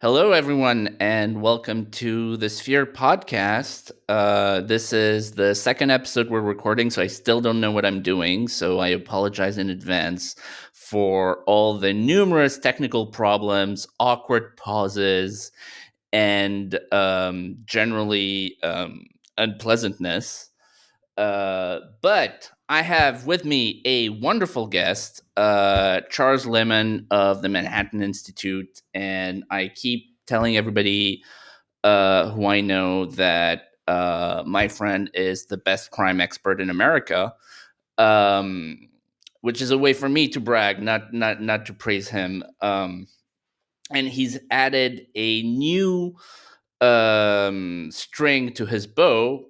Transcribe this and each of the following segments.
Hello, everyone, and welcome to the Sphere podcast. This is the second episode we're recording, so I still don't know what I'm doing. So I apologize in advance for all the numerous technical problems, awkward pauses, and generally unpleasantness. But I have with me a wonderful guest, Charles Lemon of the Manhattan Institute, and I keep telling everybody who I know that my friend is the best crime expert in America, um, which is a way for me to brag, not to praise him. And he's added a new string to his bow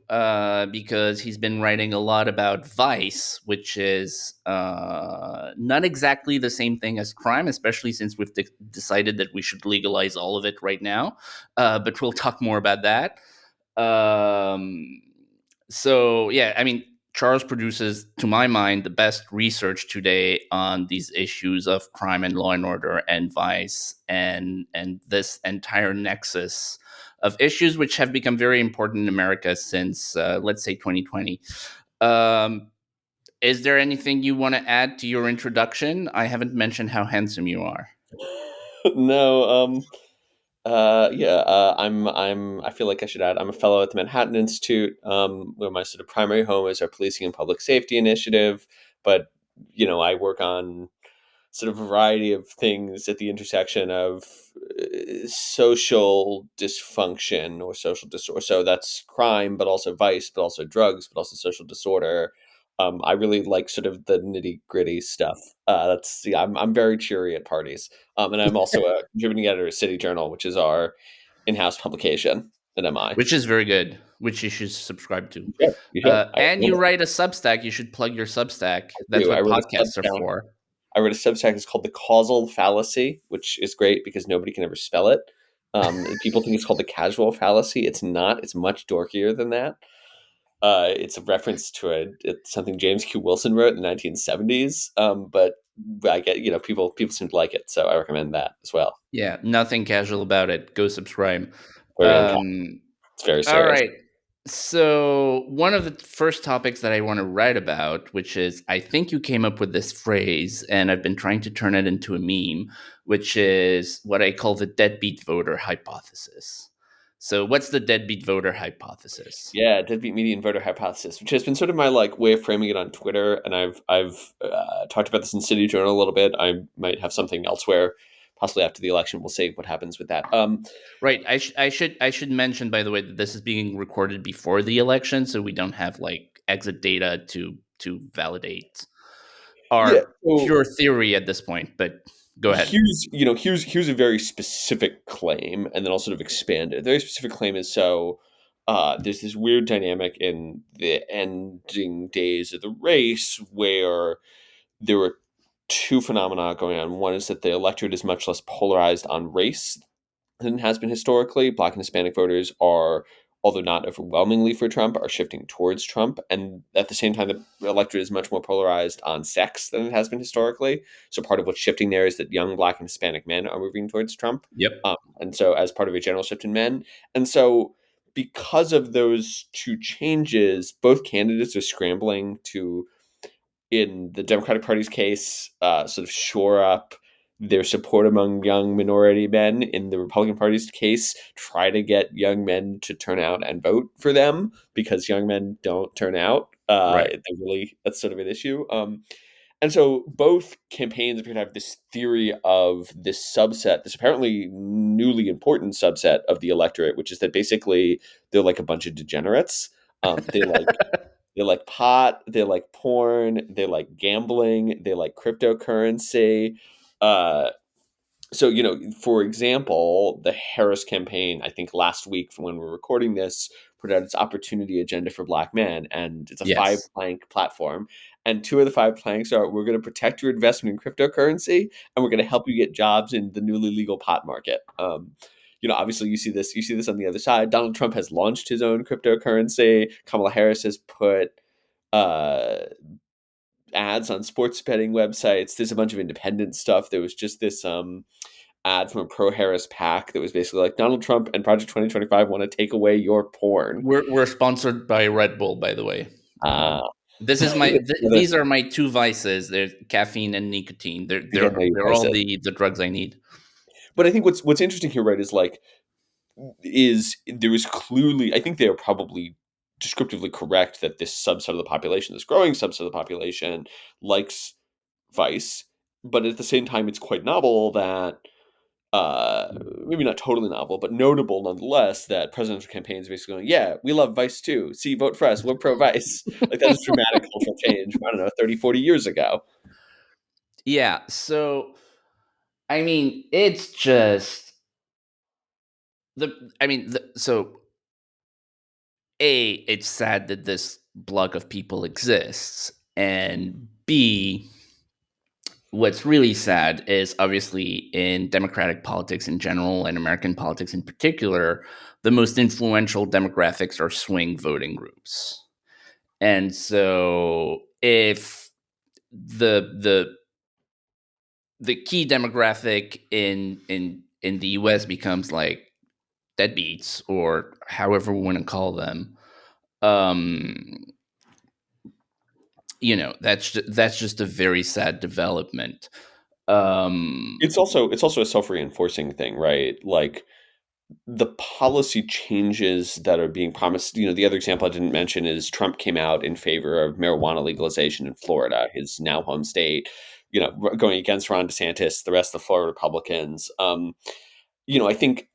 because he's been writing a lot about vice, which is not exactly the same thing as crime, especially since we've decided that we should legalize all of it right now. But we'll talk more about that. um, so yeah, I mean, Charles produces, to my mind, the best research today on these issues of crime and law and order and vice and this entire nexus of issues which have become very important in America since let's say 2020. Um, is there anything you want to add to your introduction? I haven't mentioned how handsome you are. No, yeah, I feel like I should add, I'm a fellow at the Manhattan Institute, where my sort of primary home is our policing and public safety initiative. But, I work on sort of a variety of things at the intersection of social dysfunction or social disorder. So that's crime, but also vice, but also drugs, but also social disorder. I really like sort of the nitty gritty stuff. I'm very cheery at parties. And I'm also a contributing editor at City Journal, which is our in-house publication at MI. Which is very good, which you should subscribe to. Yeah, you should. I And recommend you it. write a Substack. You should plug your Substack. I That's do. what podcasts are for. I read a Substack. It's called the Causal Fallacy, which is great because nobody can ever spell it. People think it's called the Casual Fallacy. It's not. It's much dorkier than that. It's a reference to it's something James Q. Wilson wrote in the 1970s. But I get people seem to like it, so I recommend that as well. Yeah, nothing casual about it. Go subscribe. Very uncomfortable. Um, It's very all serious. right. So, one of the first topics that I want to write about, which is I think you came up with this phrase, and I've been trying to turn it into a meme, which is what I call the deadbeat voter hypothesis. So, what's the deadbeat voter hypothesis? Yeah, deadbeat median voter hypothesis, which has been sort of my way of framing it on Twitter, and I've talked about this in City Journal a little bit. I might have something elsewhere, possibly after the election. We'll see what happens with that. Right. I should mention, by the way, that this is being recorded before the election, so we don't have like exit data to validate Yeah. our So pure theory at this point. But go ahead. here's a very specific claim, and then I'll sort of expand it. The very specific claim is there's this weird dynamic in the ending days of the race where there were two phenomena going on. One is that the electorate is much less polarized on race than has been historically. Black and Hispanic voters are, although not overwhelmingly for Trump, are shifting towards Trump. And at the same time, the electorate is much more polarized on sex than it has been historically. So part of what's shifting there is that young Black and Hispanic men are moving towards Trump. Yep. And so as part of a general shift in men. And so because of those two changes, both candidates are scrambling to, in the Democratic Party's case, sort of shore up their support among young minority men. In the Republican Party's case, try to get young men to turn out and vote for them because young men don't turn out. Right. That's sort of an issue. And so both campaigns appear to have this theory of this subset, this apparently newly important subset of the electorate, which is that basically they're like a bunch of degenerates. They like pot, they like porn, they like gambling, they like cryptocurrency. Uh, for example, the Harris campaign, I think last week from when we're recording this, put out its opportunity agenda for Black men, and it's a five Yes. plank platform. And two of the five planks are: we're going to protect your investment in cryptocurrency, and we're going to help you get jobs in the newly legal pot market. Obviously, you see this on the other side. Donald Trump has launched his own cryptocurrency. Kamala Harris has put uh, ads on sports betting websites. There's a bunch of independent stuff. There was just this. ad from a pro Harris PAC that was basically like Donald Trump and Project 2025 want to take away your porn. We're sponsored by Red Bull, by the way. Uh, This is these are my two vices. There's caffeine and nicotine. again, no, you They're guys all said. the drugs I need. But I think what's interesting here, right, is like is there is clearly, I think they are probably descriptively correct that this subset of the population, this growing subset of the population, likes Vice, but at the same time, it's quite novel that uh, maybe not totally novel, but notable nonetheless that presidential campaigns basically going, yeah, we love Vice too. See, vote for us. We're pro Vice. Like that is dramatic cultural change. I don't know, 30, 40 years ago. Yeah. So I mean, it's just the. I mean, so it's sad that this block of people exists, and B, what's really sad is obviously in democratic politics in general and American politics in particular, the most influential demographics are swing voting groups. And so if the the key demographic in the US becomes like deadbeats or however we want to call them, um that's just a very sad development. um It's also a self-reinforcing thing, right? Like the policy changes that are being promised. The other example I didn't mention is Trump came out in favor of marijuana legalization in Florida, his now home state, going against Ron DeSantis, the rest of the Florida Republicans. I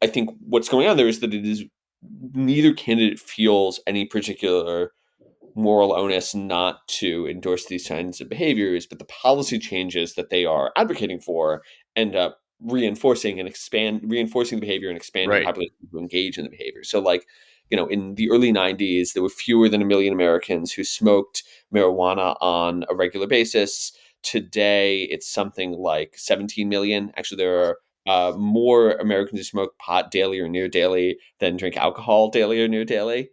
think what's going on there is that it is neither candidate feels any particular moral onus not to endorse these kinds of behaviors, but the policy changes that they are advocating for end up reinforcing the behavior and expanding the right. population to engage in the behavior. So like, in the early 90s, there were fewer than a million Americans who smoked marijuana on a regular basis. Today, it's something like 17 million. Actually, there are more Americans who smoke pot daily or near daily than drink alcohol daily or near daily.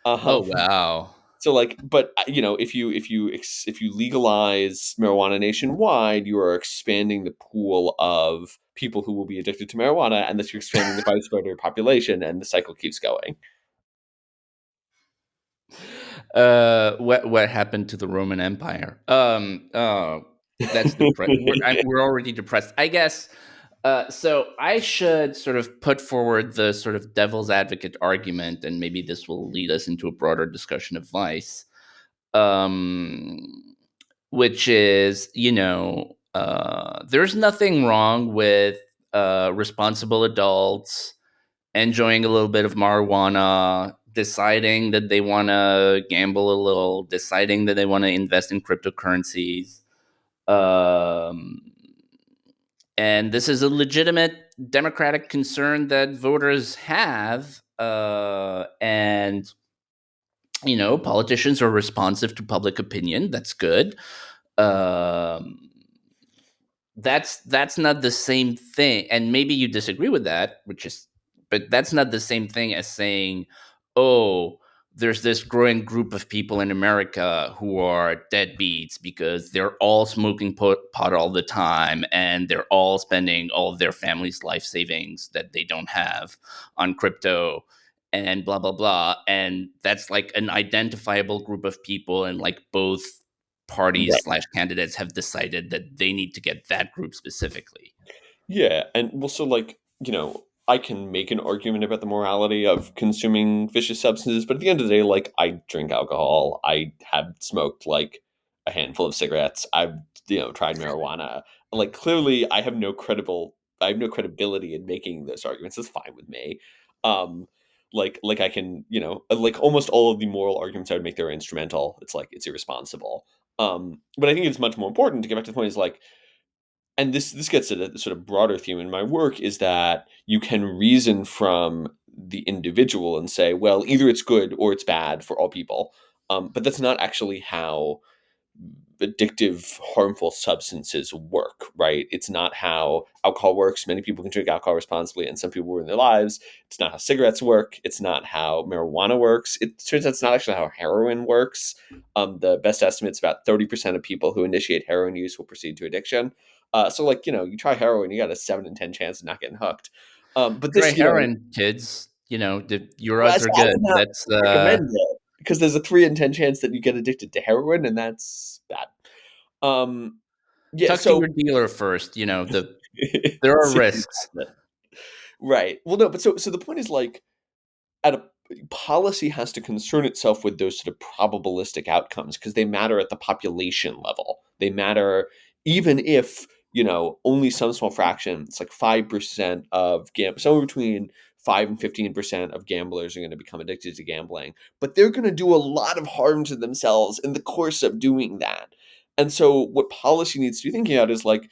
Oh Um, wow. so like, but if you legalize marijuana nationwide, you are expanding the pool of people who will be addicted to marijuana, and thus you're expanding the vice voter population, and the cycle keeps going. What happened to the Roman Empire? That's we're already depressed, I guess. So I should sort of put forward the sort of devil's advocate argument, and maybe this will lead us into a broader discussion of vice. Um, which is, there's nothing wrong with responsible adults enjoying a little bit of marijuana, deciding that they want to gamble a little, deciding that they want to invest in cryptocurrencies. Um, and this is a legitimate democratic concern that voters have. And, politicians are responsive to public opinion. That's good. Um, that's not the same thing, and maybe you disagree with that, which is, but that's not the same thing as saying, oh, there's this growing group of people in America who are deadbeats because they're all smoking pot all the time and they're all spending all of their family's life savings that they don't have on crypto and blah blah blah, and that's like an identifiable group of people, and like both parties Right. slash candidates have decided that they need to get that group specifically. Yeah, and well, so like, I can make an argument about the morality of consuming vicious substances, but at the end of the day, like, I drink alcohol, I have smoked like a handful of cigarettes, I've tried marijuana. Like, clearly, I have no credibility in making those arguments. It's fine with me. Um, like I can, like almost all of the moral arguments I would make, they're instrumental. It's like it's irresponsible. But I think it's much more important to get back to the point is like, and this gets at a sort of broader theme in my work, is that you can reason from the individual and say, well, either it's good or it's bad for all people. But that's not actually how addictive, harmful substances work, right? It's not how alcohol works. Many people can drink alcohol responsibly, and some people ruin their lives. It's not how cigarettes work. It's not how marijuana works. It turns out it's not actually how heroin works. The best estimates about 30% of people who initiate heroin use will proceed to addiction. So like, you try heroin, you got a 7 in 10 chance of not getting hooked. But Try this, heroin, kids. Your well, odds so are I good. would not That's recommend it because there's a 3 in 10 chance that you get addicted to heroin, and that's bad. Um, yeah, talk to so your dealer first. There are see if he risks. has it. Right. Well, no, but so the point is like at a policy has to concern itself with those sort of probabilistic outcomes because they matter at the population level. They matter even if, only some small fraction, it's like 5% of somewhere between 5 and 15% of gamblers are going to become addicted to gambling, but they're going to do a lot of harm to themselves in the course of doing that. And so what policy needs to be thinking about is like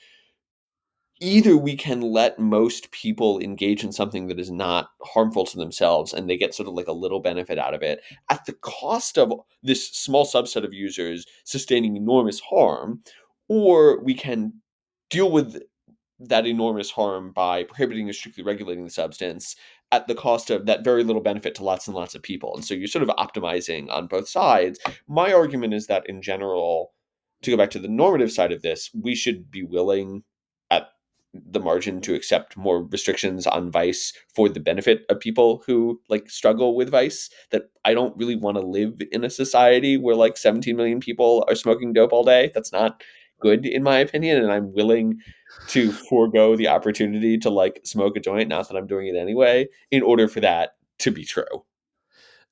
either we can let most people engage in something that is not harmful to themselves and they get sort of like a little benefit out of it at the cost of this small subset of users sustaining enormous harm, or we can deal with that enormous harm by prohibiting or strictly regulating the substance at the cost of that very little benefit to lots and lots of people. And so you're sort of optimizing on both sides. My argument is that in general, to go back to the normative side of this, we should be willing at the margin to accept more restrictions on vice for the benefit of people who like struggle with vice. That I don't really want to live in a society where like 17 million people are smoking dope all day. That's not good in my opinion, and I'm willing to forego the opportunity to like smoke a joint, not that I'm doing it anyway, in order for that to be true.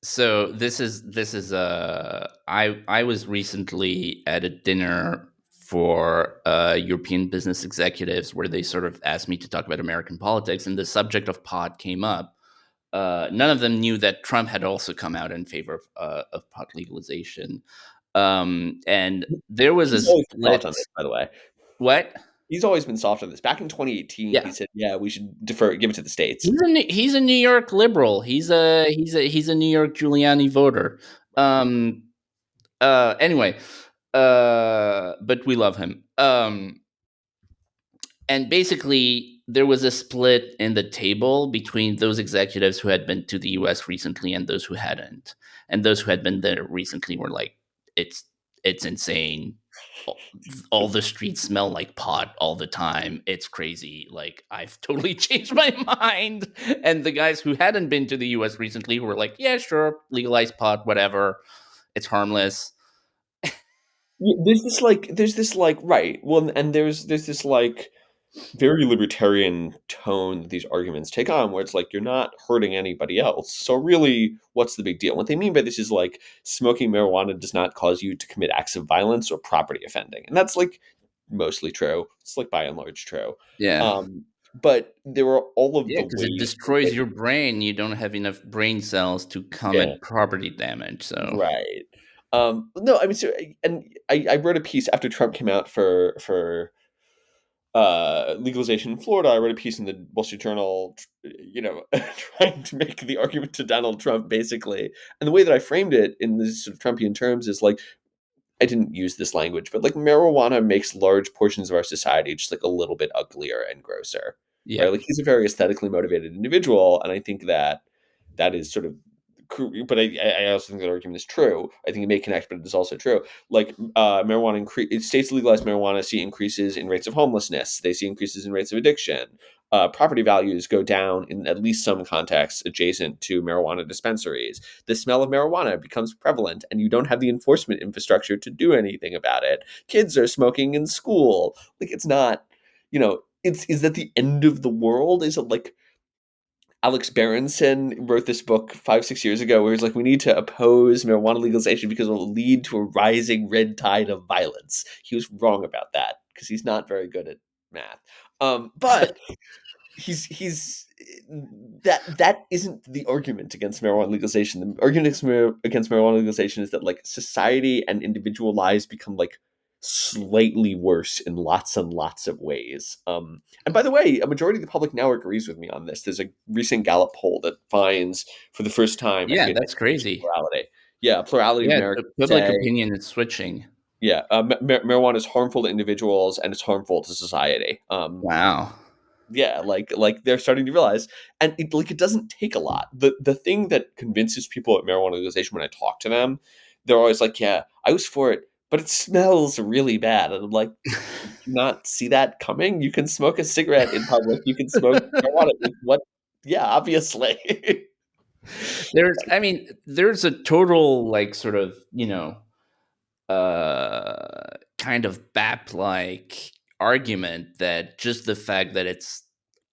So this is I was recently at a dinner for European business executives where they sort of asked me to talk about American politics, and the subject of pot came up. None of them knew that Trump had also come out in favor of pot legalization, and there was a He's always been soft split. on this, by the way. What? He's always been soft on this. Back in 2018, he Yeah, said, "Yeah, we should give it to the states." he's a New York liberal. He's a New York Giuliani voter. Um, anyway, but we love him. And basically, there was a split in the table between those executives who had been to the US recently and those who hadn't. And those who had been there recently were like, it's it's insane. All the streets smell like pot all the time. It's crazy. Like, I've totally changed my mind. And the guys who hadn't been to the US recently who were like, yeah, sure, legalize pot, whatever. It's harmless. There's this like right. Well, and there's this like very libertarian tone that these arguments take on where it's like you're not hurting anybody else. So really, what's the big deal? What they mean by this is like smoking marijuana does not cause you to commit acts of violence or property offending. And that's like mostly true. It's like by and large true. Yeah. But there are all of Yeah, the because it ways destroys that your brain. You don't have enough brain cells to yeah, commit property damage. So right. No, I mean, so, and I wrote a piece after Trump came out for legalization in Florida. I wrote a piece in the Wall Street Journal, trying to make the argument to Donald Trump, basically. And the way that I framed it in these sort of Trumpian terms is like, I didn't use this language, but like marijuana makes large portions of our society just like a little bit uglier and grosser, yeah, right? Like he's a very aesthetically motivated individual, and I think that that is sort of. But I also think that argument is true. I think it may connect, but it is also true. Like marijuana, states legalize marijuana see increases in rates of homelessness. They see increases in rates of addiction. Property values go down in at least some contexts adjacent to marijuana dispensaries. The smell of marijuana becomes prevalent, and you don't have the enforcement infrastructure to do anything about it. Kids are smoking in school. Like it's not, it's is that the end of the world? Is it like Alex Berenson wrote this book 5, 6 years ago where he's like, we need to oppose marijuana legalization because it will lead to a rising red tide of violence. He was wrong about that because he's not very good at math. But he's that isn't the argument against marijuana legalization. The argument against marijuana legalization is that like society and individual lives become like slightly worse in lots and lots of ways. And by the way, a majority of the public now agrees with me on this. There's a recent Gallup poll that finds for the first time, I yeah, forget, that's crazy. plurality. Yeah, plurality of Yeah, Americans public say, opinion is switching. yeah, marijuana is harmful to individuals and it's harmful to society. Wow. Yeah, like they're starting to realize, and it doesn't take a lot. The thing that convinces people at marijuana legalization when I talk to them, they're always like, yeah, I was for it but it smells really bad. And I'm like, did you not see that coming? You can smoke a cigarette in public. You can smoke marijuana. Like, what? Yeah, obviously. there's a total like sort of kind of BAP like argument that just the fact that it's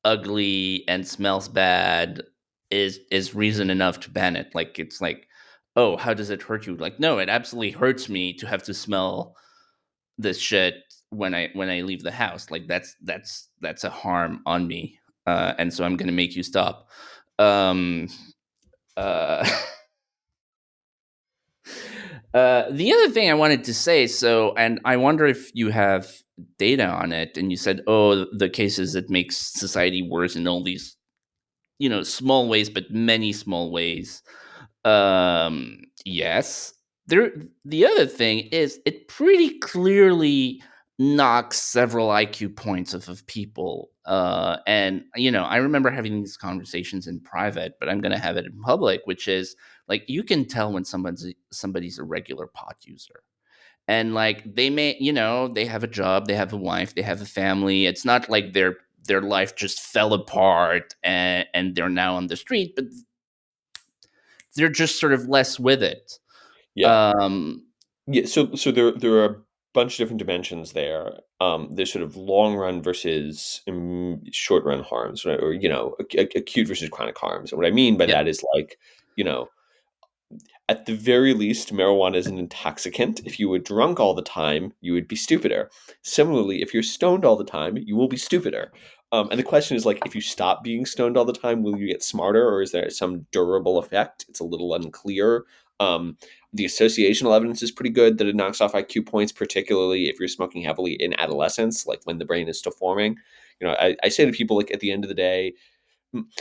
ugly and smells bad is reason enough to ban it. Like it's like, oh, how does it hurt you? Like, no, it absolutely hurts me to have to smell this shit when I leave the house. Like that's a harm on me, and so I'm gonna make you stop. Um, uh, the other thing I wanted to say, so, and I wonder if you have data on it, and you said, oh, the cases that makes society worse in all these, small ways, but many small ways. Yes. There. The other thing is, it pretty clearly knocks several IQ points off of people. And I remember having these conversations in private, but I'm going to have it in public, which is like you can tell when somebody's a regular pot user. And like they may, they have a job, they have a wife, they have a family. It's not like their life just fell apart and they're now on the street, but they're just sort of less with it. Yeah. Um, Yeah, so there are a bunch of different dimensions there. There's sort of long run versus short run harms, right? Or acute versus chronic harms. And what I mean by yeah. that is like, you know, at the very least, marijuana is an intoxicant. If you were drunk all the time, you would be stupider. Similarly, if you're stoned all the time, you will be stupider. And the question is like, if you stop being stoned all the time, will you get smarter, or is there some durable effect? It's a little unclear. Um, the associational evidence is pretty good that it knocks off IQ points, particularly if you're smoking heavily in adolescence, like when the brain is still forming. I say to people like at the end of the day,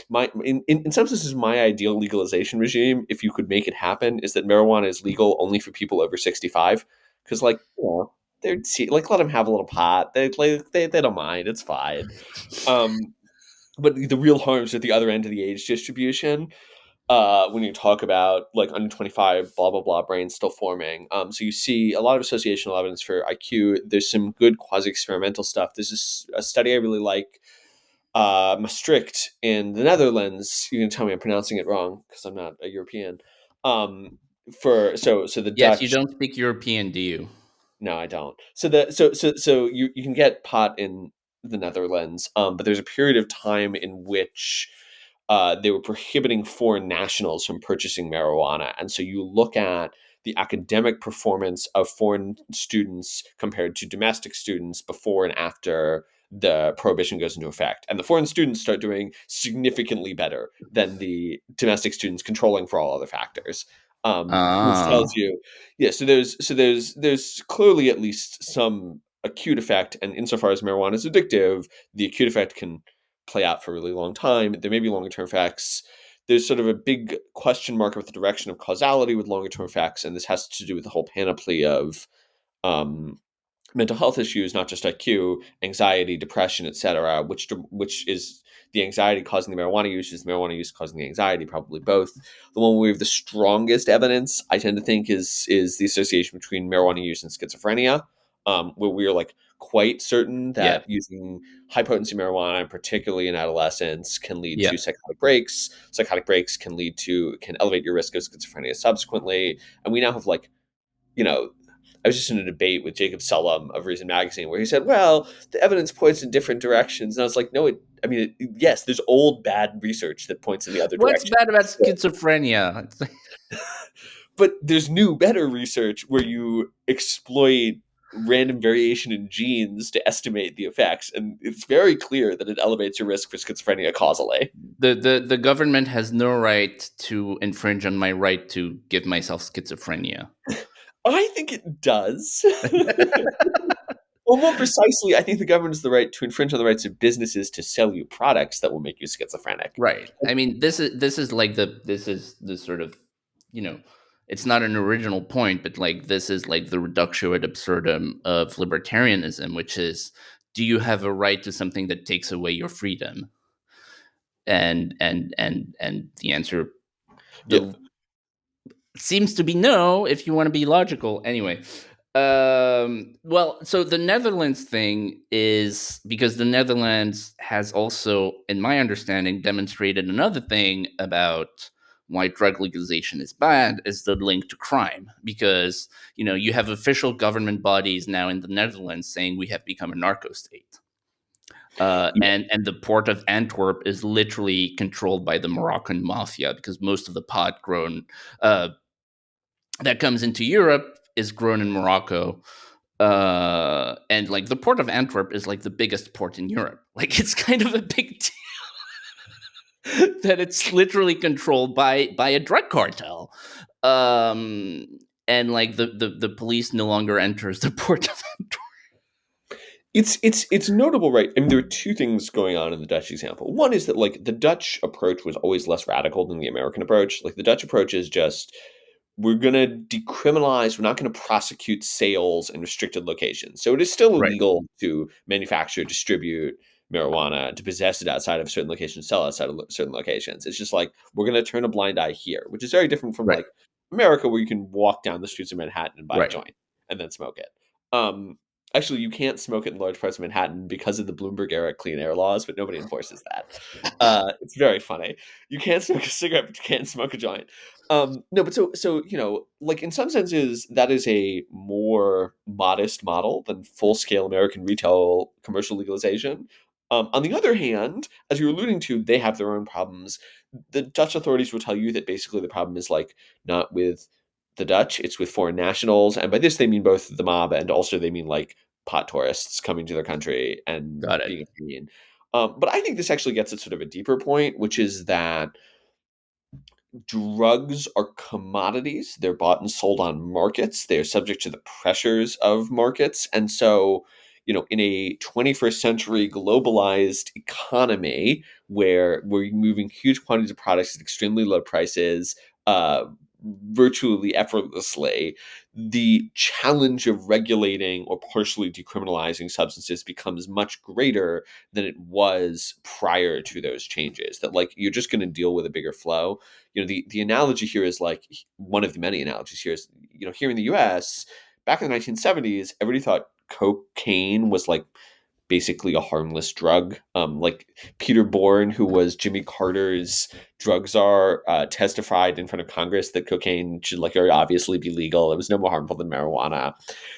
my in some senses my ideal legalization regime, if you could make it happen, is that marijuana is legal only for people over 65, because like they're like, let them have a little pot, they don't mind, it's fine. um but the real harms at the other end of the age distribution, when you talk about like under 25, blah blah blah, brain still forming. So you see a lot of associational evidence for IQ. There's some good quasi experimental stuff. There's a study I really like, Maastricht in the Netherlands. You can tell me I'm pronouncing it wrong because I'm not a European. For so the Yes, you Dutch. don't speak European, do you? No, I don't. So you can get pot in the Netherlands, but there's a period of time in which they were prohibiting foreign nationals from purchasing marijuana, and so you look at the academic performance of foreign students compared to domestic students before and after the prohibition goes into effect, and the foreign students start doing significantly better than the domestic students, controlling for all other factors. Which tells Ah. you, yeah, so there's clearly at least some acute effect, and insofar as marijuana is addictive, the acute effect can play out for a really long time. There may be longer term effects. There's sort of a big question mark about the direction of causality with longer term effects, and this has to do with the whole panoply of um, mental health issues, not just IQ, anxiety, depression, etc. Which is the anxiety causing the marijuana use? Is the marijuana use causing the anxiety? Probably both. The one where we have the strongest evidence, I tend to think, is the association between marijuana use and schizophrenia, where we are like quite certain Yeah. that using high potency marijuana, particularly in adolescence, can lead Yeah. to psychotic breaks. Psychotic breaks can elevate your risk of schizophrenia subsequently. And we now have like, you know, I was just in a debate with Jacob Sullum of Reason Magazine where he said, "Well, the evidence points in different directions," and I was like, "No, yes, there's old bad research that points in the other What's direction, bad about schizophrenia? It's like, but there's new, better research where you exploit random variation in genes to estimate the effects, and it's very clear that it elevates your risk for schizophrenia causally." the government has no right to infringe on my right to give myself schizophrenia. I think it does. Well, more precisely, I think the government has the right to infringe on the rights of businesses to sell you products that will make you schizophrenic. Right. I mean, this is like this is the sort of, you know, it's not an original point, but like this is like the reductio ad absurdum of libertarianism, which is, do you have a right to something that takes away your freedom? And the answer, Yeah. the seems to be no, if you want to be logical. Anyway, Well, so the Netherlands thing is because the Netherlands has also, in my understanding, demonstrated another thing about why drug legalization is bad is the link to crime. Because, you have official government bodies now in the Netherlands saying we have become a narco state. Yeah. And the port of Antwerp is literally controlled by the Moroccan mafia because most of the pot grown that comes into Europe is grown in Morocco. And like the port of Antwerp is like the biggest port in Europe. Like it's kind of a big deal that it's literally controlled by a drug cartel. Um, and like the police no longer enters the port of Antwerp. It's notable, right? I mean, there are two things going on in the Dutch example. One is that like the Dutch approach was always less radical than the American approach. Like the Dutch approach is just we're going to decriminalize, we're not going to prosecute sales in restricted locations. So it is still Right, illegal to manufacture, distribute marijuana, to possess it outside of certain locations, sell outside of certain locations. It's just like we're going to turn a blind eye here, which is very different from right, like America, where you can walk down the streets of Manhattan and buy a right. joint and then smoke it. Um, Actually, you can't smoke it in large parts of Manhattan because of the Bloomberg era clean air laws, but nobody enforces that. It's very funny. You can't smoke a cigarette, but you can't smoke a joint. No, but so like in some senses, that is a more modest model than full scale American retail commercial legalization. On the other hand, as you're alluding to, they have their own problems. The Dutch authorities will tell you that basically the problem is like not with the Dutch, it's with foreign nationals, and by this they mean both the mob and also they mean like pot tourists coming to their country and Got it. being a pain. But I think this actually gets at sort of a deeper point, which is that drugs are commodities. They're bought and sold on markets. They're subject to the pressures of markets. And so, in a 21st century globalized economy where we're moving huge quantities of products at extremely low prices, uh, virtually effortlessly, the challenge of regulating or partially decriminalizing substances becomes much greater than it was prior to those changes. That, like, you're just going to deal with a bigger flow. The analogy here is like one of the many analogies here is, here in the US back in the 1970s, everybody thought cocaine was like basically a harmless drug. Like Peter Bourne, who was Jimmy Carter's drug czar, testified in front of Congress that cocaine should like very obviously be legal. It was no more harmful than marijuana.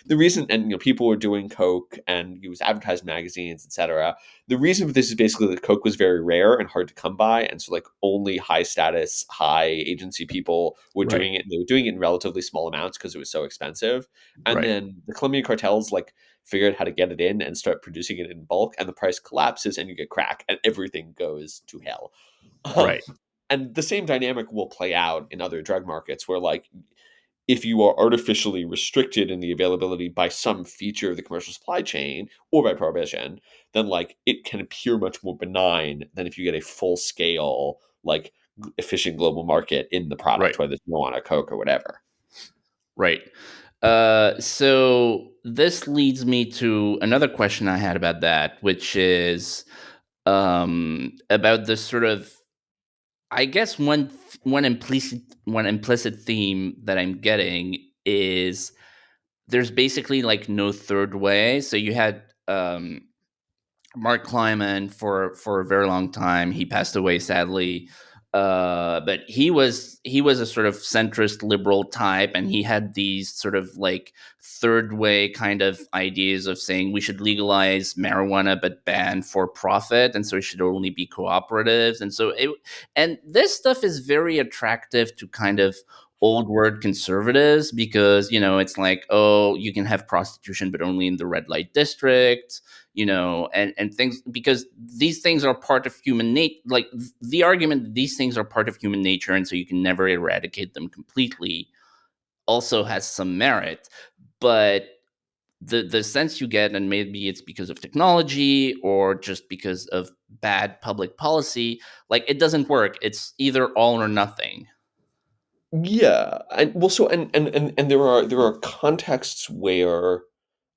The reason, and people were doing coke, and it was advertised in magazines, etc. The reason for this is basically that coke was very rare and hard to come by, and so like only high status, high agency people were Right, doing it. And they were doing it in relatively small amounts because it was so expensive. And right, then the Colombian cartels like figure out how to get it in and start producing it in bulk, and the price collapses and you get crack and everything goes to hell. um, right, and the same dynamic will play out in other drug markets where like if you are artificially restricted in the availability by some feature of the commercial supply chain or by prohibition, then like it can appear much more benign than if you get a full scale like efficient global market in the right, product, whether it's marijuana, coke, or whatever. right. So this leads me to another question I had about that, which is about this sort of, I guess one implicit theme that I'm getting is there's basically like no third way. So you had Mark Kleiman for a very long time. He passed away sadly, but he was a sort of centrist liberal type, and he had these sort of like third way kind of ideas of saying we should legalize marijuana but ban for profit, and so it should only be cooperatives, and this stuff is very attractive to kind of old word conservatives because it's like, oh, you can have prostitution but only in the red light district, and things, because these things are part of human nature. Like the argument that these things are part of human nature, and so you can never eradicate them completely, also has some merit. But the sense you get, and maybe it's because of technology or just because of bad public policy, like it doesn't work. It's either all or nothing. Yeah, and well, so and there are contexts where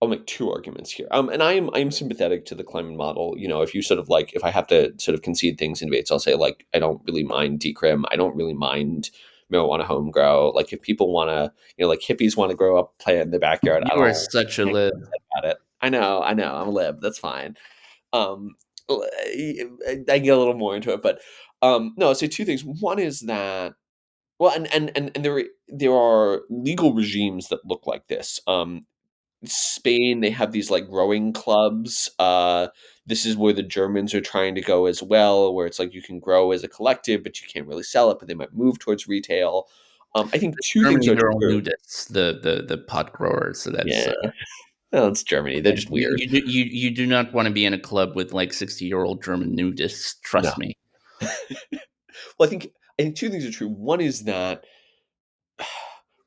I'll make two arguments here. And I'm sympathetic to the Climate model. If you sort of if I have to sort of concede things in debates, I'll say like I don't really mind decrim. I don't really mind marijuana home grow. Like if people want to, like hippies want to grow up, play it in the backyard. I You are don't such a can't lib. get upset about it. I know, I'm a lib. That's fine. Um, I get a little more into it, but no, I'll say two things. One is that well, and there are legal regimes that look like this. Spain, they have these like growing clubs. This is where the Germans are trying to go as well, where it's like you can grow as a collective, but you can't really sell it, but they might move towards retail. I think two things Germany, are they're all true. nudists, the pot growers. So that's Yeah, well, it's Germany. They're yeah. just weird. You do not want to be in a club with like 60-year-old German nudists. No. Trust me. Well, I think two things are true. One is that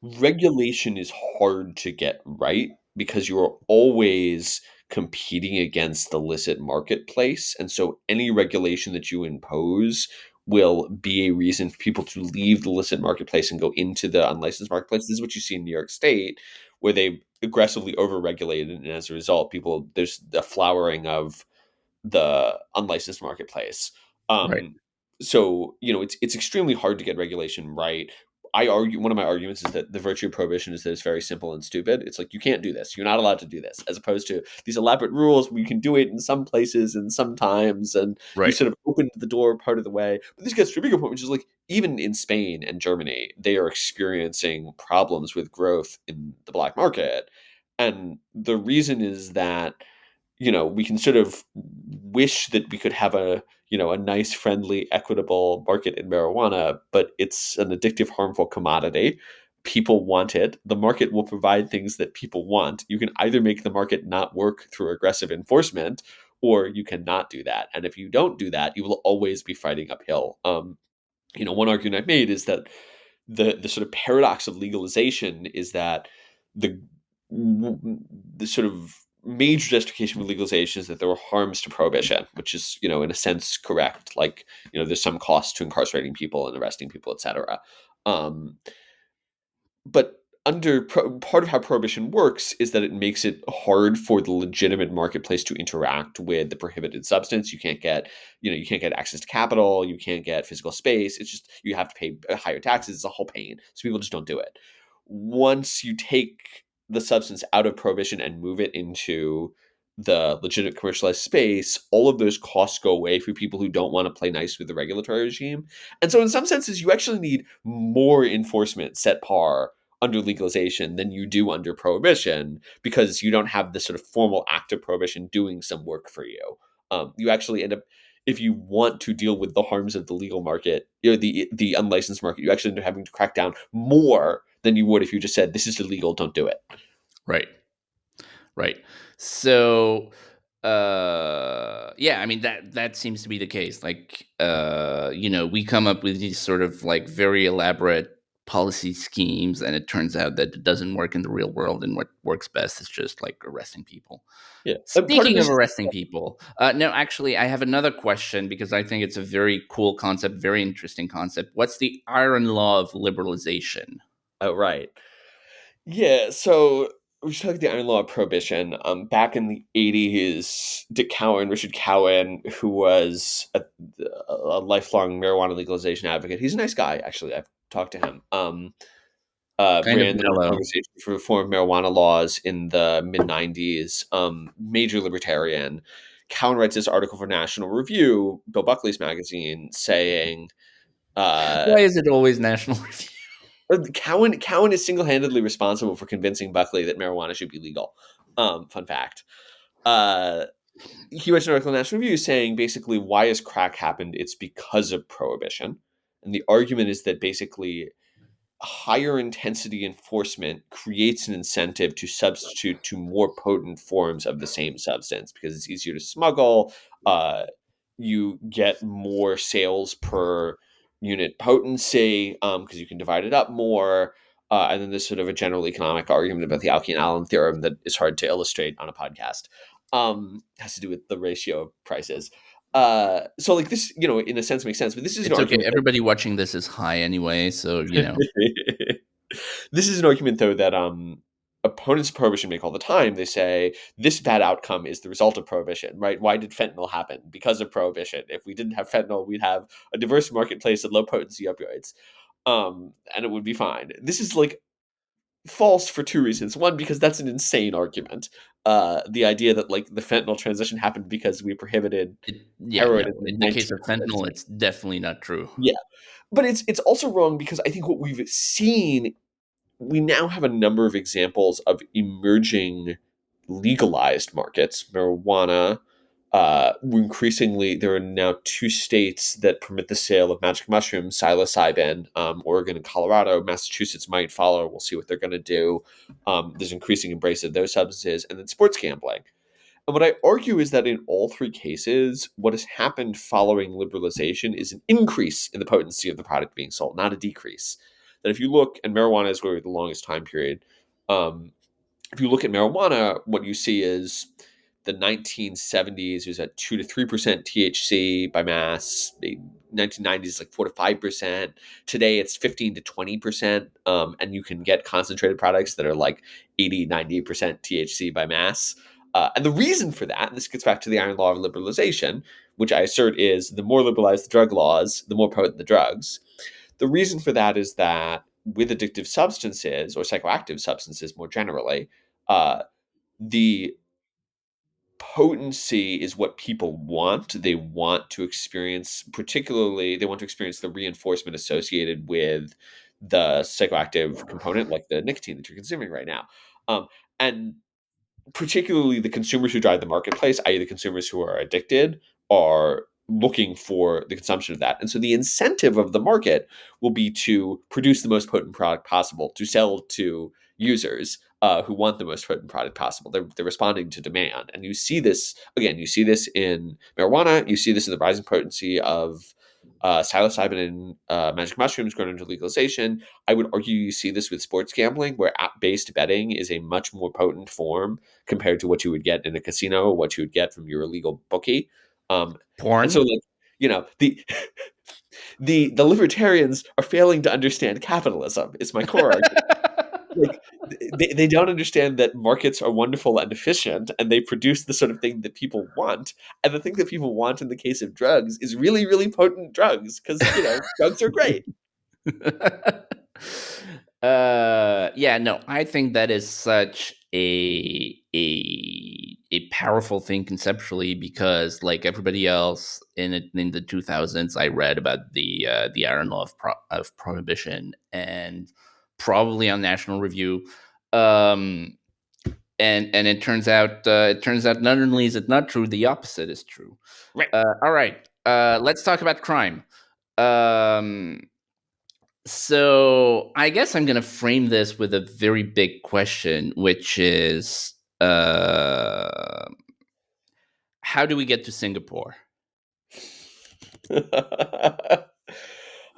regulation is hard to get right because you're always competing against the illicit marketplace. And so any regulation that you impose will be a reason for people to leave the illicit marketplace and go into the unlicensed marketplace. This is what you see in New York State, where they aggressively overregulated. And as a result, there's a flowering of the unlicensed marketplace. Right. So it's extremely hard to get regulation right. I argue one of my arguments is that the virtue of prohibition is that it's very simple and stupid. It's like you can't do this. You're not allowed to do this, as opposed to these elaborate rules where you can do it in some places and sometimes, and you Right. sort of opened the door part of the way. But this gets to a bigger point, which is like even in Spain and Germany, they are experiencing problems with growth in the black market, and the reason is that we can sort of wish that we could have a nice, friendly, equitable market in marijuana, but it's an addictive, harmful commodity. People want it. The market will provide things that people want. You can either make the market not work through aggressive enforcement, or you cannot do that. And if you don't do that, you will always be fighting uphill. One argument I've made is that the sort of paradox of legalization is that the the sort of major justification for legalization is that there were harms to prohibition, which is in a sense correct. Like there's some cost to incarcerating people and arresting people, etc. Um, but part of how prohibition works is that it makes it hard for the legitimate marketplace to interact with the prohibited substance. You can't get access to capital, you can't get physical space. It's just you have to pay higher taxes. It's a whole pain, so people just don't do it. Once you take the substance out of prohibition and move it into the legitimate commercialized space, all of those costs go away for people who don't want to play nice with the regulatory regime. And so in some senses you actually need more enforcement set par under legalization than you do under prohibition, because you don't have this sort of formal act of prohibition doing some work for you. You actually end up, if you want to deal with the harms of the legal market, the unlicensed market, you actually end up having to crack down more than you would if you just said this is illegal, don't do it. Right. Right. So, yeah, I mean that seems to be the case. Like, we come up with these sort of like very elaborate policy schemes, and it turns out that it doesn't work in the real world. And what works best is just like arresting people. Yeah, and part of Speaking this of is arresting people, no, actually, I have another question because I think it's a very cool concept, very interesting concept. What's the iron law of liberalization? oh, right. Yeah, so we should talk about the Iron Law of Prohibition. Back in the 80s, Richard Cowan, who was a lifelong marijuana legalization advocate, he's a nice guy, actually. I've talked to him. Kind of Ran the National mellow. Organization for Reform of Marijuana Laws in the mid 90s, major libertarian. Cowan writes this article for National Review, Bill Buckley's magazine, saying, uh, Why is it always National Review? Cowan is single handedly responsible for convincing Buckley that marijuana should be legal. Fun fact. Uh, he writes an article in National Review saying basically why has crack happened? It's because of prohibition. And the argument is that basically higher intensity enforcement creates an incentive to substitute to more potent forms of the same substance because it's easier to smuggle. Uh, you get more sales per unit potency because you can divide it up more. And then there's sort of a general economic argument about the Alkene-Allen theorem that is hard to illustrate on a podcast. Has to do with the ratio of prices. So like this, in a sense makes sense, but this is an It's okay. argument that Everybody watching this is high anyway, so this is an argument, though, that opponents of prohibition make all the time. They say this bad outcome is the result of prohibition, right? Why did fentanyl happen? Because of prohibition. If we didn't have fentanyl, we'd have a diverse marketplace of low potency opioids. and it would be fine. This is like false for two reasons. One, because that's an insane argument. The idea that like the fentanyl transition happened because we prohibited Yeah, heroin no. in the In the case of 1900s. fentanyl, it's definitely not true. Yeah, but it's also wrong because I think what we've seen, we now have a number of examples of emerging legalized markets. Marijuana, increasingly, there are now two states that permit the sale of magic mushrooms, psilocybin, Oregon and Colorado. Massachusetts might follow. We'll see what they're going to do. There's increasing embrace of those substances, and then sports gambling. And what I argue is that in all three cases, what has happened following liberalization is an increase in the potency of the product being sold, not a decrease. That if you look, and marijuana is where the longest time period, um, if you look at marijuana, what you see is the 1970s was at 2 to 3% THC by mass. The 1990s like 4 to 5%. Today it's 15 to 20%, and you can get concentrated products that are like 80, 90% THC by mass. And the reason for that, and this gets back to the iron law of liberalization, which I assert is the more liberalized the drug laws, the more potent the drugs. The reason for that is that with addictive substances or psychoactive substances more generally, uh, the potency is what people want. They want to experience, particularly, they want to experience the reinforcement associated with the psychoactive component, like the nicotine that you're consuming right now. And particularly the consumers who drive the marketplace, i.e., the consumers who are addicted, are looking for the consumption of that. And so the incentive of the market will be to produce the most potent product possible, to sell to users who want the most potent product possible. They're responding to demand. And you see this, again, you see this in marijuana, you see this in the rising potency of psilocybin and magic mushrooms grown into legalization. I would argue you see this with sports gambling, where app-based betting is a much more potent form compared to what you would get in a casino or what you would get from your illegal bookie. And so, Porn? like, the libertarians are failing to understand capitalism. Is my core argument. Like, they don't understand that markets are wonderful and efficient, and they produce the sort of thing that people want. And the thing that people want in the case of drugs is really, really potent drugs because drugs are great. Yeah, no, I think that is such a powerful thing conceptually because, like everybody else in the 2000s, I read about the iron law of prohibition and probably on National Review. Um, and it turns out not only is it not true, the opposite is true. Right. All right, let's talk about crime. Um, so I guess I'm gonna frame this with a very big question, which is, how do we get to Singapore?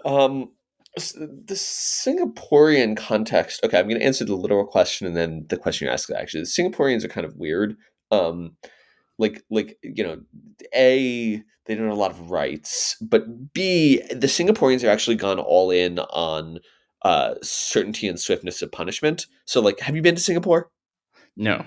um, the Singaporean context. Okay, I'm going to answer the literal question and then the question you asked. Actually, the Singaporeans are kind of weird. Um, like a, they don't have a lot of rights, but b, the Singaporeans have actually gone all in on certainty and swiftness of punishment. So like, have you been to Singapore? No,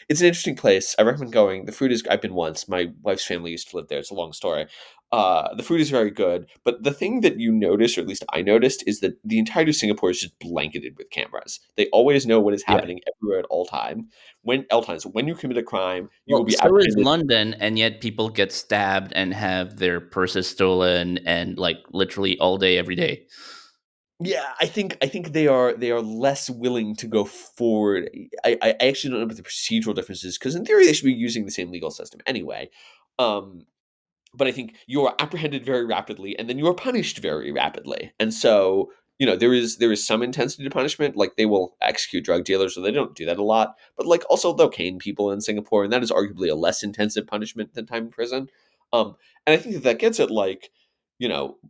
It's an interesting place. I recommend going. The food is. I've been once. My wife's family used to live there. It's a long story. The food is very good, but the thing that you notice, or at least I noticed, is that the entirety of Singapore is just blanketed with cameras. They always know what is yeah. happening everywhere at all time. When all times, when you commit a crime, you will Well, be so is apprehended. London, and yet people get stabbed and have their purses stolen, and like literally all day, every day. Yeah, I think they are less willing to go forward. I actually don't know about the procedural differences because in theory they should be using the same legal system anyway. Um, but I think you are apprehended very rapidly, and then you are punished very rapidly. And so, there is some intensity to punishment. Like they will execute drug dealers, so they don't do that a lot. But like also they'll cane people in Singapore, and that is arguably a less intensive punishment than time in prison. And I think that gets at like,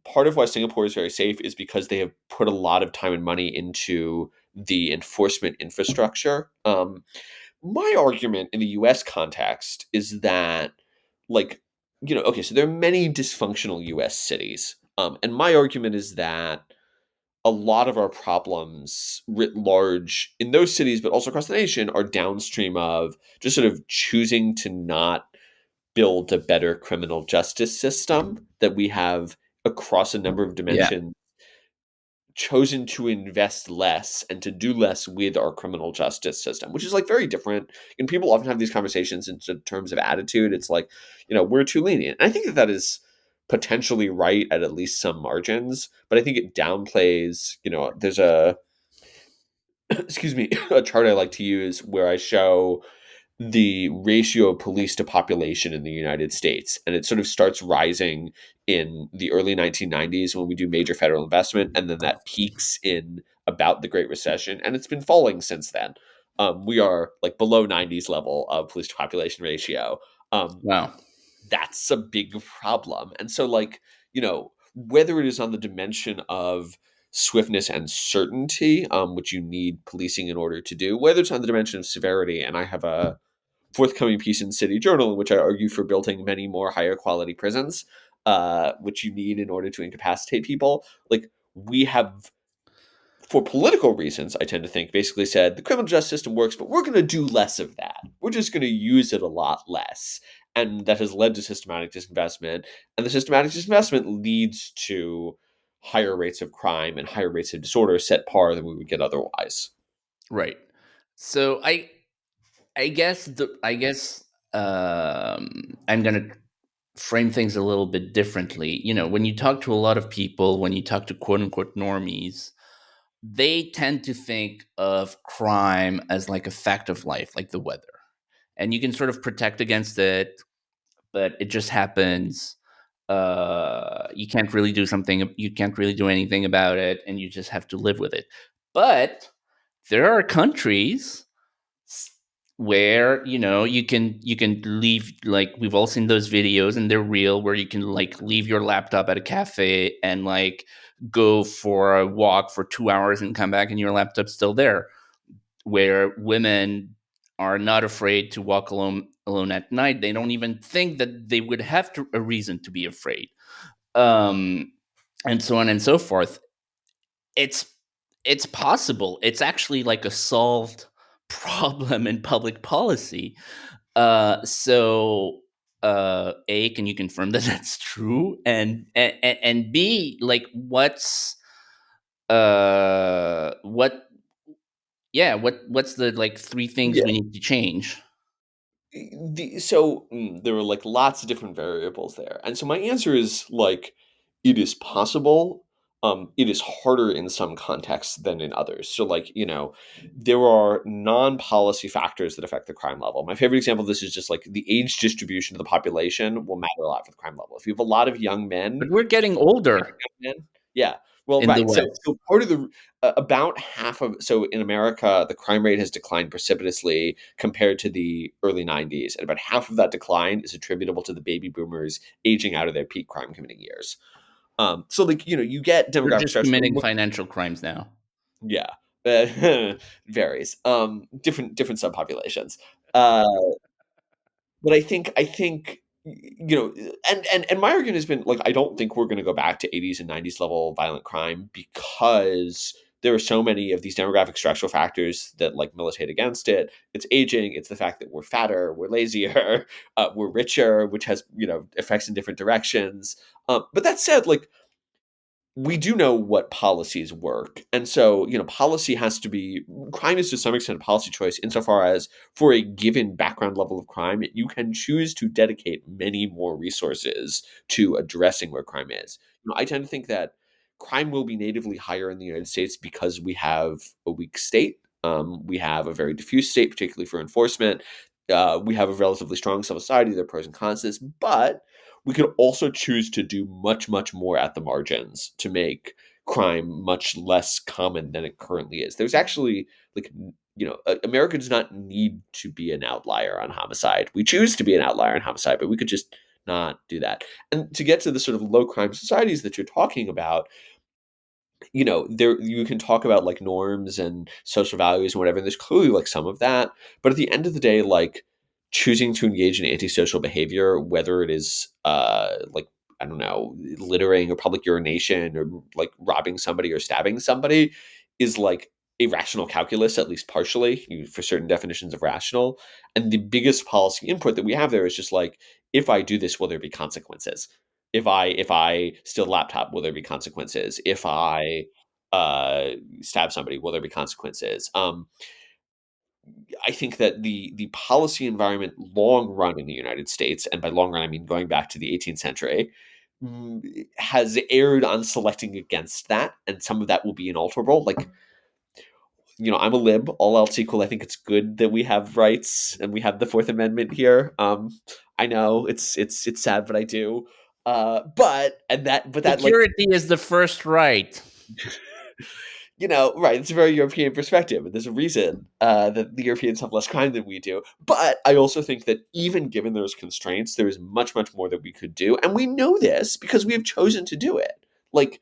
part of why Singapore is very safe is because they have put a lot of time and money into the enforcement infrastructure. My argument in the US context is that, like, okay, so there are many dysfunctional US cities. And my argument is that a lot of our problems writ large in those cities, but also across the nation, are downstream of just sort of choosing to not build a better criminal justice system that we have across a number of Yeah. dimensions chosen to invest less and to do less with our criminal justice system, which is like very different. And people often have these conversations in terms of attitude. It's like, we're too lenient. And I think that that is potentially right at least some margins, but I think it downplays, there's a, excuse me, a chart I like to use where I show the ratio of police to population in the United States. And it sort of starts rising in the early 1990s when we do major federal investment. And then that peaks in about the Great Recession. And it's been falling since then. We are like below 90s level of police to population ratio. Um, Wow. that's a big problem. And so, like, whether it is on the dimension of swiftness and certainty, which you need policing in order to do, whether it's on the dimension of severity, and I have a forthcoming piece in City Journal in which I argue for building many more higher quality prisons, which you need in order to incapacitate people. Like, we have, for political reasons, I tend to think, basically said the criminal justice system works, but we're going to do less of that. We're just going to use it a lot less. And that has led to systematic disinvestment. And the systematic disinvestment leads to higher rates of crime and higher rates of disorder set par than we would get otherwise. Right. So I guess I'm gonna frame things a little bit differently. When you talk to a lot of people, when you talk to quote unquote normies, they tend to think of crime as like a fact of life, like the weather. And you can sort of protect against it, but it just happens. You can't really do anything about it, and you just have to live with it. But there are countries where you can leave, like we've all seen those videos and they're real, where you can like leave your laptop at a cafe and like go for a walk for 2 hours and come back and your laptop's still there, where women are not afraid to walk alone at night. They don't even think that they would have a reason to be afraid, um and so on and so forth. It's it's possible. It's actually like a solved problem in public policy. So, can you confirm that that's true? And B, like, what what's the like three things Yeah. we need to change? There were like lots of different variables there, and so my answer is like it is possible. It is harder in some contexts than in others. So, like, there are non-policy factors that affect the crime level. My favorite example of this is just like the age distribution of the population will matter a lot for the crime level. If you have a lot of young men, But we're getting older young men, yeah. Well, in the right. So, West. so part of the about half of so in America, the crime rate has declined precipitously compared to the early 90s, and about half of that decline is attributable to the baby boomers aging out of their peak crime committing years. So, like, you get They're demographic just stress. committing financial crimes now. Yeah, varies. Different subpopulations. Uh, but I think and my argument has been like I don't think we're going to go back to 80s and 90s level violent crime because there are so many of these demographic structural factors that like militate against it. It's aging. It's the fact that we're fatter, we're lazier, we're richer, which has effects in different directions. But that said, like we do know what policies work. And so, policy has to be crime is to some extent a policy choice insofar as for a given background level of crime, you can choose to dedicate many more resources to addressing where crime is. I tend to think that crime will be natively higher in the United States because we have a weak state. We have a very diffuse state, particularly for enforcement. We have a relatively strong civil society. There are pros and cons to this, but we could also choose to do much, much more at the margins to make crime much less common than it currently is. There's actually, like, America does not need to be an outlier on homicide. We choose to be an outlier on homicide, but we could just not do that. And to get to the sort of low crime societies that you're talking about, there you can talk about like norms and social values and whatever, and there's clearly like some of that, but at the end of the day, like choosing to engage in antisocial behavior, whether it is like, I don't know, littering or public urination or like robbing somebody or stabbing somebody, is like a rational calculus, at least partially, for certain definitions of rational. And the biggest policy input that we have there is just like, if I do this, will there be consequences? If I steal a laptop, will there be consequences? If I uh, stab somebody, will there be consequences? I think that the policy environment long run in the United States, and by long run I mean going back to the 18th century, has erred on selecting against that, and some of that will be inalterable. Like, I'm a lib. All else equal, I think it's good that we have rights and we have the Fourth Amendment here. I know it's sad, but I do. But like, Security is the first right. right, it's a very European perspective, and there's a reason that the Europeans have less crime than we do. But I also think that even given those constraints, there is much, much more that we could do, and we know this because we have chosen to do it. Like,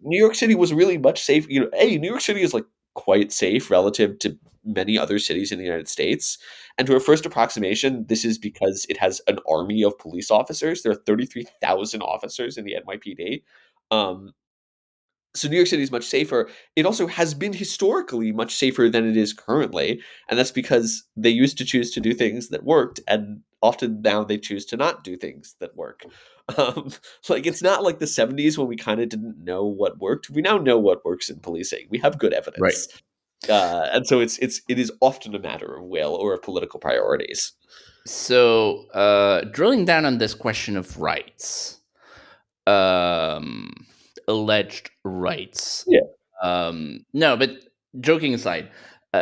New York City was really much safe. New York City is like quite safe relative to many other cities in the United States. And to a first approximation, this is because it has an army of police officers. There are 33,000 officers in the NYPD. Um, so New York City is much safer. It also has been historically much safer than it is currently, and that's because they used to choose to do things that worked, and often now they choose to not do things that work. Um, like, it's not like the '70s when we kind of didn't know what worked. We now know what works in policing. We have good Right. evidence, and so it is often a matter of will or of political priorities. So, drilling down on this question of rights, um, alleged rights. Yeah. No, but joking aside,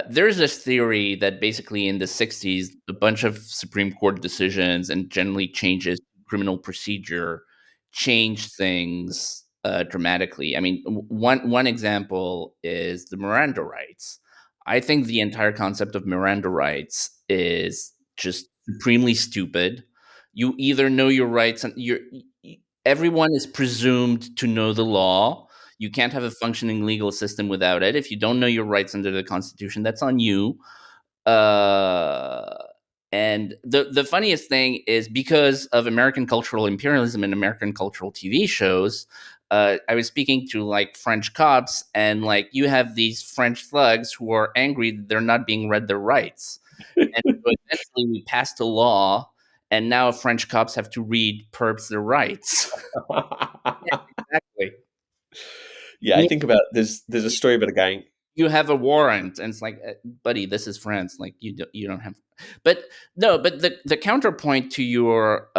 there's this theory that basically in the 60s, a bunch of Supreme Court decisions and generally changes to criminal procedure changed things dramatically. I mean, one example is the Miranda rights. I think the entire concept of Miranda rights is just supremely stupid. You either know your rights and everyone is presumed to know the law. You can't have a functioning legal system without it. If you don't know your rights under the Constitution, that's on you. Uh, and the funniest thing is because of American cultural imperialism and American cultural TV shows. I was speaking to like French cops, and like you have these French thugs who are angry that they're not being read their rights, and so eventually we passed a law, and now French cops have to read perps their rights. Yeah, exactly. Yeah, I You, think about there's a story about a guy. you have a warrant, and it's like, buddy, this is France. Like you don't have. But no, but the counterpoint to your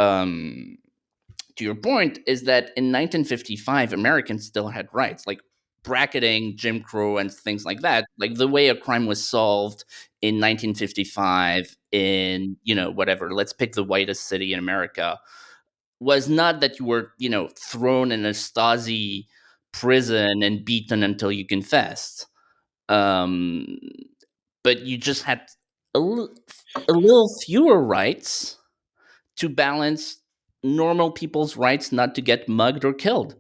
point is that in 1955, Americans still had rights, like bracketing, Jim Crow, and things like that. Like the way a crime was solved in 1955 in whatever. Let's pick the whitest city in America. Was not that you were thrown in a Stasi prison and beaten until you confessed. Um, but you just had a, li- a little fewer rights to balance normal people's rights not to get mugged or killed.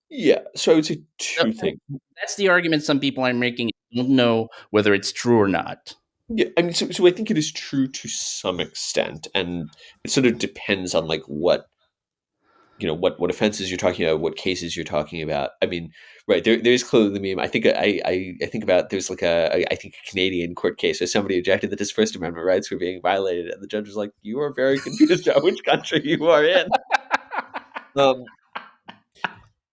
Yeah, so I would say So, two things. that's the argument some people are making. I don't know whether it's true or not. Yeah, I mean, so I think it is true to some extent, and it sort of depends on like what offenses you're talking about, what cases you're talking about. I mean, right there's clearly the meme. I think I think about there's like I think a Canadian court case where somebody objected that his First Amendment rights were being violated, and the judge was like, "You are very confused about which country you are in." Um,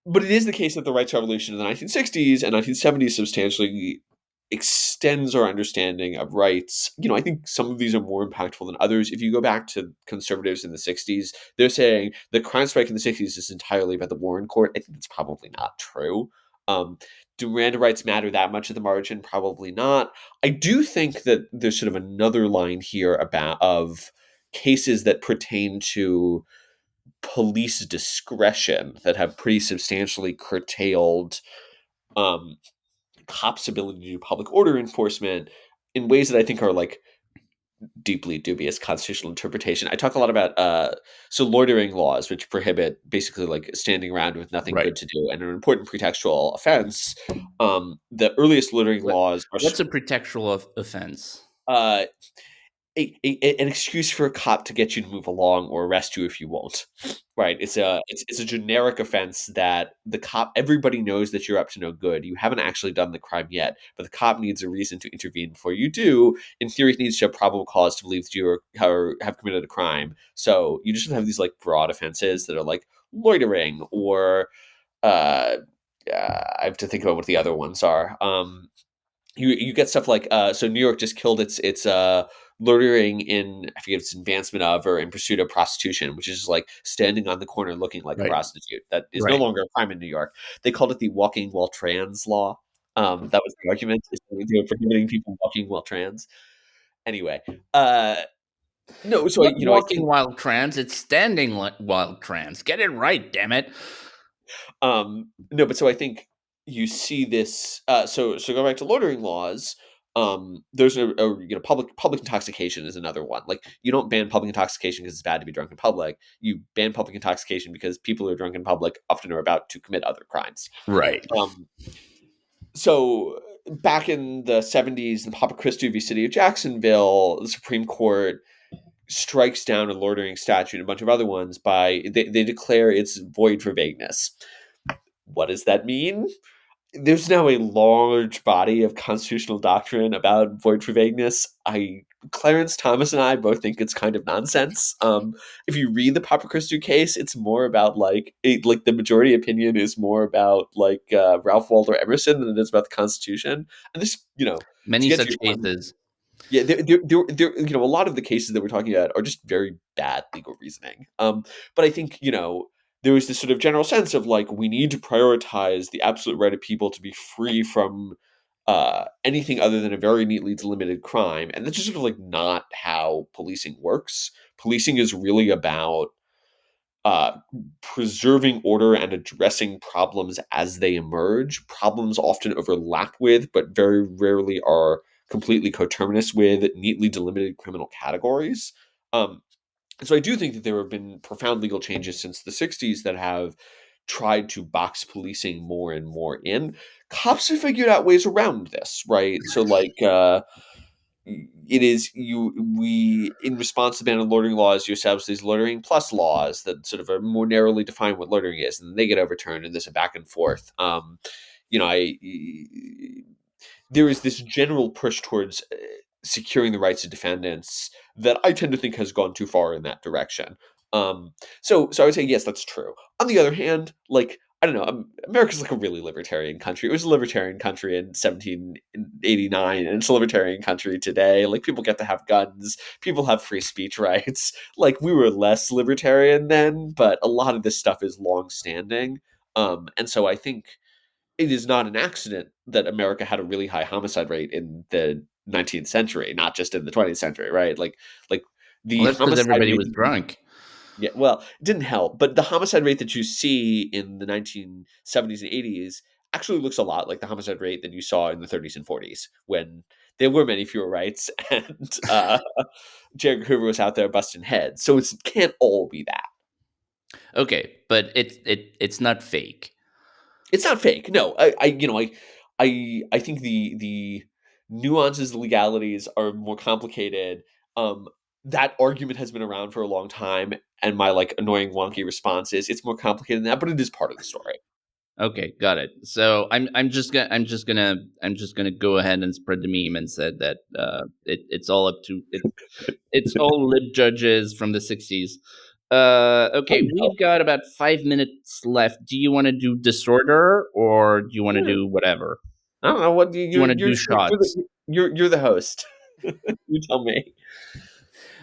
but it is the case that the rights revolution in the 1960s and 1970s substantially extends our understanding of rights. I think some of these are more impactful than others. If you go back to conservatives in the 60s, they're saying the crime strike in the 60s is entirely about the Warren Court. I think that's probably not true. Um, do Miranda rights matter that much at the margin? Probably not. I do think that there's sort of another line here about of cases that pertain to police discretion that have pretty substantially curtailed um, cops' ability to do public order enforcement in ways that I think are like deeply dubious constitutional interpretation. I talk a lot about so loitering laws, which prohibit basically like standing around with nothing Right. good to do, and an important pretextual offense. The earliest loitering What laws are what's a pretextual offense? uh, an excuse for a cop to get you to move along or arrest you if you won't. Right? It's a generic offense that the cop everybody knows that you're up to no good. You haven't actually done the crime yet, but the cop needs a reason to intervene before you do. In theory, he needs to have probable cause to believe that you have committed a crime. So you just have these like broad offenses that are like loitering or uh, I have to think about what the other ones are. You get stuff like so New York just killed its loitering in, I forget if it's advancement of or in pursuit of prostitution, which is like standing on the corner looking like a Right. prostitute. That is no Right. longer a crime in New York. They called it the walking while trans law. That was the argument, is that they were prohibiting people walking while trans. Anyway, uh, no, It's so not I walking think while trans, it's standing while trans. Get it right, damn it. no, but so I think you see this. So go back to loitering laws. There's public intoxication is another one. Like you don't ban public intoxication because it's bad to be drunk in public. You ban public intoxication because people who are drunk in public often are about to commit other crimes. Right. Um, so back in the 70s, in Papa Christie v. City of Jacksonville, the Supreme Court strikes down a loitering statute and a bunch of other ones by they declare it's void for vagueness. What does that mean? There's now a large body of constitutional doctrine about void for vagueness. Clarence Thomas and I both think it's kind of nonsense. If you read the Papa Christou case, it's more about like the majority opinion is more about Ralph Waldo Emerson than it is about the Constitution. And this, to Many get to such your point, cases. yeah, a lot of the cases that we're talking about are just very bad legal reasoning. But I think, there was this sort of general sense of like, we need to prioritize the absolute right of people to be free from anything other than a very neatly delimited crime. And that's just sort of like not how policing works. Policing is really about uh, preserving order and addressing problems as they emerge. Problems often overlap with, but very rarely are completely coterminous with, neatly delimited criminal categories. Um, so I do think that there have been profound legal changes since the 60s that have tried to box policing more and more in. Cops have figured out ways around this, right? So it is you we in response to ban on loitering laws, you establish these loitering plus laws that sort of are more narrowly define what loitering is, and they get overturned, and there's a back and forth. You know, I There is this general push towards securing the rights of defendants that I tend to think has gone too far in that direction. So I would say yes, that's true. On the other hand, like I don't know, America's like a really libertarian country. It was a libertarian country in 1789, and it's a libertarian country today. Like people get to have guns, people have free speech rights. Like we were less libertarian then, but a lot of this stuff is long standing. And so I think it is not an accident that America had a really high homicide rate in the 19th century, not just in the 20th century, right? Like Well, the that's because homicide everybody rate was drunk. yeah, well, it didn't help, but the homicide rate that you see in the 1970s and 80s actually looks a lot like the homicide rate that you saw in the 30s and 40s when there were many fewer rights and J. Edgar Hoover was out there busting heads. So it can't all be that. Okay, but it's not fake. It's not fake. No, I think the nuances, the legalities are more complicated. Um, that argument has been around for a long time, and my like annoying wonky response is it's more complicated than that, but it is part of the story. Okay, got it. So I'm just gonna go ahead and spread the meme and said that it's all up to it's all lib judges from the 60s. Oh, Okay, no. we've got about 5 minutes left. Do you want to do disorder or do you want to Yeah. do whatever? I don't know what Do you you're want to you're do you're shots? you're the host. You tell me.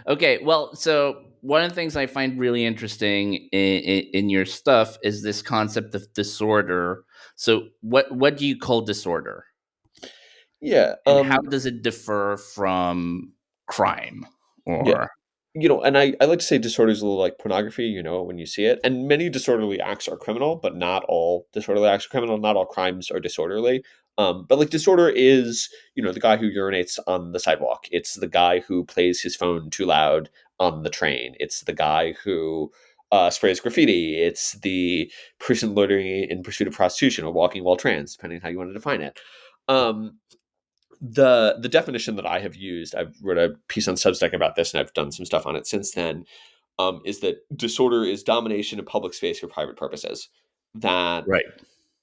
Okay, well, so one of the things I find really interesting in your stuff is this concept of disorder. So, what do you call disorder, Yeah. and how does it differ from crime? Yeah. Or And I like to say disorder is a little like pornography, when you see it. And many disorderly acts are criminal, but not all disorderly acts are criminal. Not all crimes are disorderly. But like disorder is, the guy who urinates on the sidewalk. It's the guy who plays his phone too loud on the train. It's the guy who sprays graffiti. It's the person loitering in pursuit of prostitution or walking while trans, depending on how you want to define it. Um, the definition that I have used, I've wrote a piece on Substack about this, and I've done some stuff on it since then. Is that disorder is domination of public space for private purposes? That right,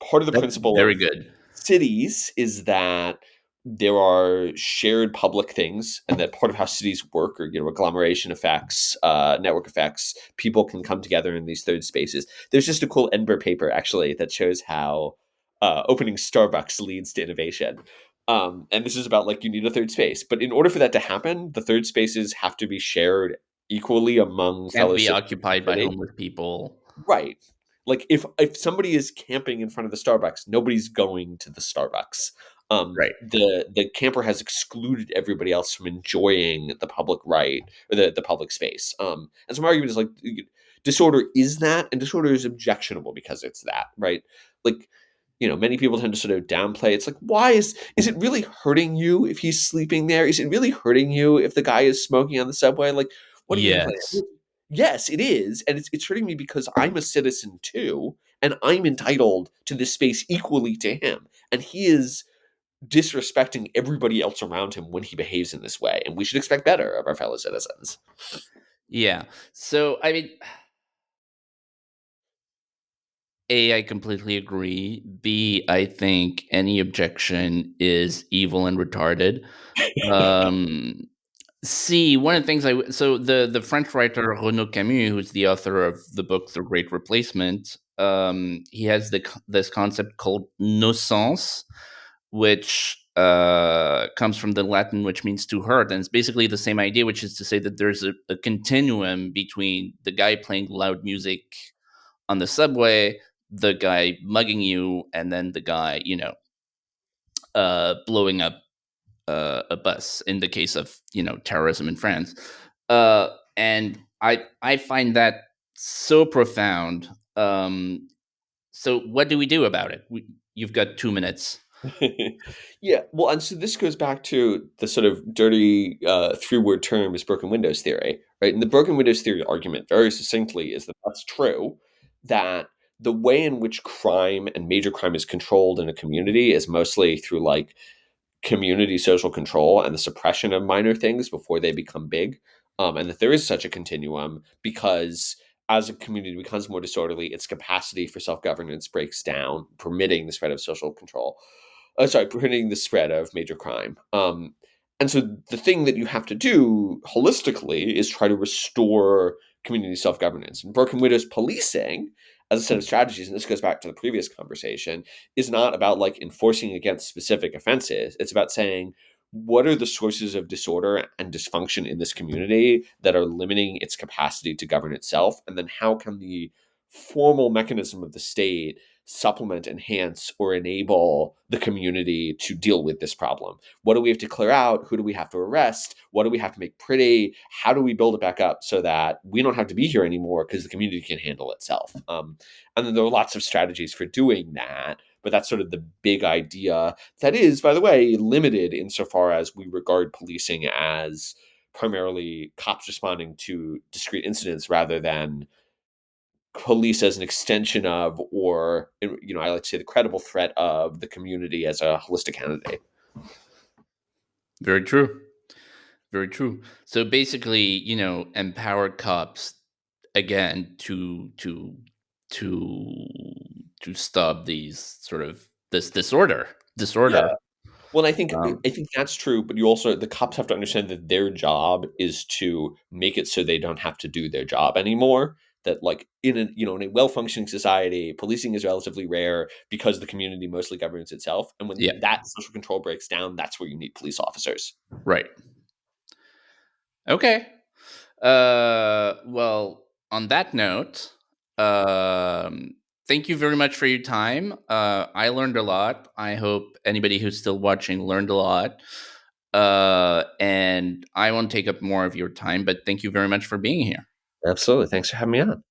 part of the that's principle very of good. cities is that there are shared public things, and that part of how cities work are agglomeration effects, network effects. People can come together in these third spaces. There's just a cool Edinburgh paper actually that shows how opening Starbucks leads to innovation. And this is about like you need a third space, but in order for that to happen, the third spaces have to be shared equally among Can't fellow be citizens of occupied the by city. homeless people. Right. Like if somebody is camping in front of the Starbucks, nobody's going to the Starbucks. Right. The camper has excluded everybody else from enjoying the public right or the public space. And so my argument is like disorder is that, and disorder is objectionable because it's that, right? Like many people tend to sort of downplay. It's like, why is it really hurting you if he's sleeping there? Is it really hurting you if the guy is smoking on the subway? Like, what are you complaining? Yes. Yes, it is, and it's hurting me because I'm a citizen too, and I'm entitled to this space equally to him, and he is disrespecting everybody else around him when he behaves in this way, and we should expect better of our fellow citizens. Yeah. So, I mean, A, I completely agree. B, I think any objection is evil and retarded. Um, C, one of the things so the French writer Renaud Camus, who's the author of the book The Great Replacement, he has this concept called nocence, which comes from the Latin, which means to hurt, and it's basically the same idea, which is to say that there's a continuum between the guy playing loud music on the subway, the guy mugging you, and then the guy, blowing up a bus in the case of terrorism in France. And I find that so profound. So what do we do about it? You've got 2 minutes. Yeah, well, and so this goes back to the sort of dirty three-word term is broken windows theory, right? And the broken windows theory argument, very succinctly, is that that's true. That the way in which crime and major crime is controlled in a community is mostly through like community social control and the suppression of minor things before they become big. And that there is such a continuum because as a community becomes more disorderly, its capacity for self governance breaks down, permitting the spread of social control. Preventing the spread of major crime. And so the thing that you have to do holistically is try to restore community self governance. And broken windows policing, as a set of strategies, and this goes back to the previous conversation, is not about like enforcing against specific offenses. It's about saying, what are the sources of disorder and dysfunction in this community that are limiting its capacity to govern itself? And then how can the formal mechanism of the state supplement, enhance, or enable the community to deal with this problem? What do we have to clear out? Who do we have to arrest? What do we have to make pretty? How do we build it back up so that we don't have to be here anymore because the community can handle itself? And then there are lots of strategies for doing that. But that's sort of the big idea that is, by the way, limited insofar as we regard policing as primarily cops responding to discrete incidents rather than police as an extension of, or I like to say the credible threat of the community as a holistic entity. Very true. Very true. So basically, empower cops again to to stop these sort of this Yeah. disorder. Well, I think Um, I think that's true, but you also the cops have to understand that their job is to make it so they don't have to do their job anymore. That like in a well functioning society, policing is relatively rare because the community mostly governs itself. And when yeah. that social control breaks down, that's where you need police officers. Right. Okay. Well, on that note, thank you very much for your time. I learned a lot. I hope anybody who's still watching learned a lot. And I won't take up more of your time, but thank you very much for being here. Absolutely. Thanks for having me on.